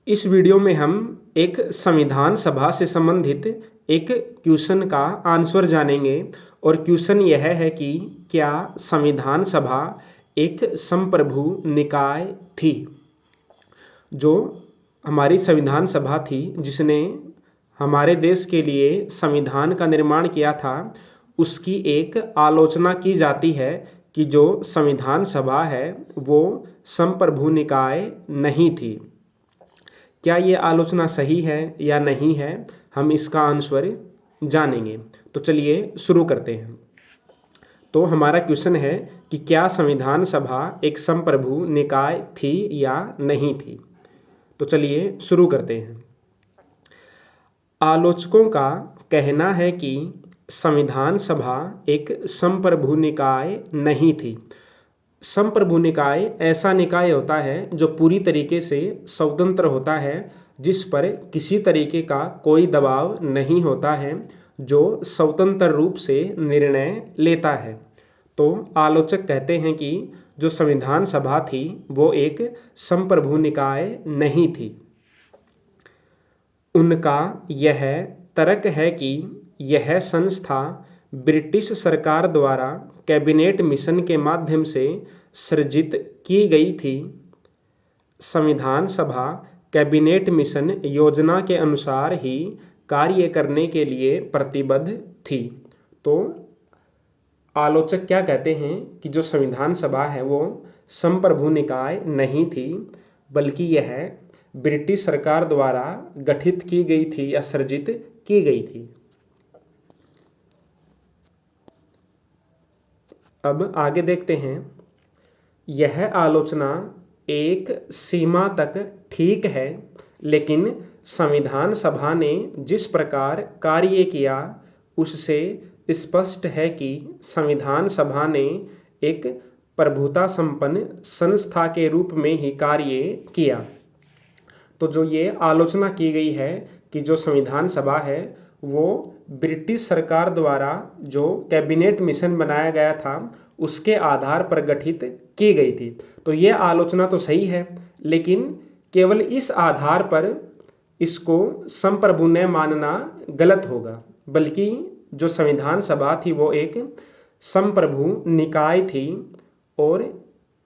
इस वीडियो में हम एक संविधान सभा से संबंधित एक क्वेश्चन का आंसर जानेंगे और क्वेश्चन यह है कि क्या संविधान सभा एक संप्रभु निकाय थी। जो हमारी संविधान सभा थी जिसने हमारे देश के लिए संविधान का निर्माण किया था, उसकी एक आलोचना की जाती है कि जो संविधान सभा है वो संप्रभु निकाय नहीं थी। क्या ये आलोचना सही है या नहीं है, हम इसका आंसर जानेंगे। तो चलिए शुरू करते हैं। तो हमारा क्वेश्चन है कि क्या संविधान सभा एक संप्रभु निकाय थी या नहीं थी। तो चलिए शुरू करते हैं। आलोचकों का कहना है कि संविधान सभा एक संप्रभु निकाय नहीं थी। संप्रभु निकाय ऐसा निकाय होता है जो पूरी तरीके से स्वतंत्र होता है, जिस पर किसी तरीके का कोई दबाव नहीं होता है, जो स्वतंत्र रूप से निर्णय लेता है। तो आलोचक कहते हैं कि जो संविधान सभा थी वो एक संप्रभु निकाय नहीं थी। उनका यह तर्क है कि यह संस्था ब्रिटिश सरकार द्वारा कैबिनेट मिशन के माध्यम से सृजित की गई थी। संविधान सभा कैबिनेट मिशन योजना के अनुसार ही कार्य करने के लिए प्रतिबद्ध थी। तो आलोचक क्या कहते हैं कि जो संविधान सभा है वो संप्रभु निकाय नहीं थी, बल्कि यह ब्रिटिश सरकार द्वारा गठित की गई थी या सृजित की गई थी। अब आगे देखते हैं। यह आलोचना एक सीमा तक ठीक है, लेकिन संविधान सभा ने जिस प्रकार कार्य किया उससे स्पष्ट है कि संविधान सभा ने एक प्रभुता संपन्न संस्था के रूप में ही कार्य किया। तो जो ये आलोचना की गई है कि जो संविधान सभा है वो ब्रिटिश सरकार द्वारा जो कैबिनेट मिशन बनाया गया था उसके आधार पर गठित की गई थी, तो ये आलोचना तो सही है, लेकिन केवल इस आधार पर इसको संप्रभु ने मानना गलत होगा। बल्कि जो संविधान सभा थी वो एक संप्रभु निकाय थी और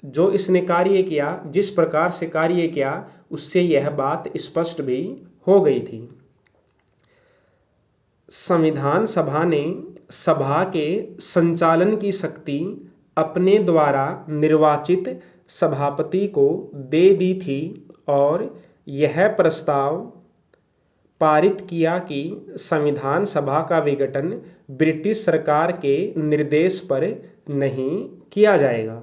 जो इसने कार्य किया, जिस प्रकार से कार्य किया, उससे यह बात स्पष्ट भी हो गई थी। संविधान सभा ने सभा के संचालन की शक्ति अपने द्वारा निर्वाचित सभापति को दे दी थी और यह प्रस्ताव पारित किया कि संविधान सभा का विघटन ब्रिटिश सरकार के निर्देश पर नहीं किया जाएगा।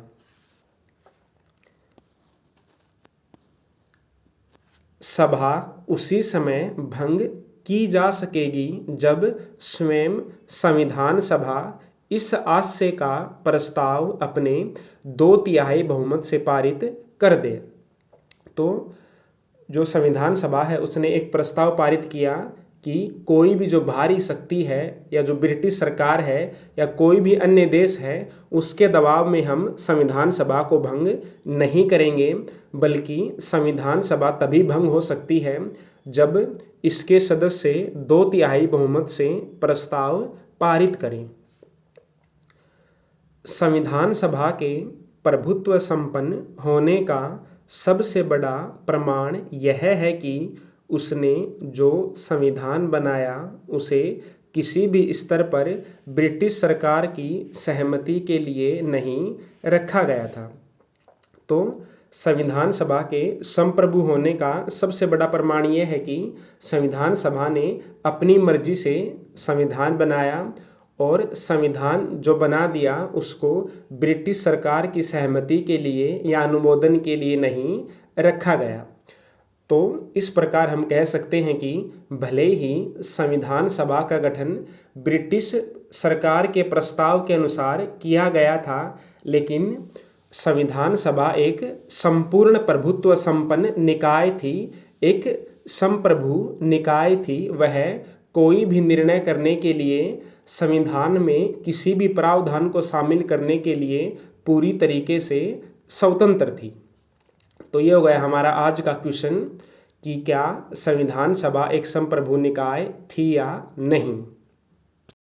सभा उसी समय भंग की जा सकेगी जब स्वयं संविधान सभा इस आशय का प्रस्ताव अपने 2/3 बहुमत से पारित कर दे। तो जो संविधान सभा है उसने एक प्रस्ताव पारित किया कि कोई भी जो बाहरी शक्ति है या जो ब्रिटिश सरकार है या कोई भी अन्य देश है उसके दबाव में हम संविधान सभा को भंग नहीं करेंगे, बल्कि संविधान सभा तभी भंग हो सकती है जब इसके सदस्य 2/3 बहुमत से प्रस्ताव पारित करें। संविधान सभा के प्रभुत्व संपन्न होने का सबसे बड़ा प्रमाण यह है कि उसने जो संविधान बनाया उसे किसी भी स्तर पर ब्रिटिश सरकार की सहमति के लिए नहीं रखा गया था। तो संविधान सभा के संप्रभु होने का सबसे बड़ा प्रमाण यह है कि संविधान सभा ने अपनी मर्जी से संविधान बनाया और संविधान जो बना दिया उसको ब्रिटिश सरकार की सहमति के लिए या अनुमोदन के लिए नहीं रखा गया। तो इस प्रकार हम कह सकते हैं कि भले ही संविधान सभा का गठन ब्रिटिश सरकार के प्रस्ताव के अनुसार किया गया था, लेकिन संविधान सभा एक संपूर्ण प्रभुत्व संपन्न निकाय थी, एक संप्रभु निकाय थी। वह कोई भी निर्णय करने के लिए संविधान में किसी भी प्रावधान को शामिल करने के लिए पूरी तरीके से स्वतंत्र थी। तो ये हो गया हमारा आज का क्वेश्चन कि क्या संविधान सभा एक संप्रभु निकाय थी या नहीं।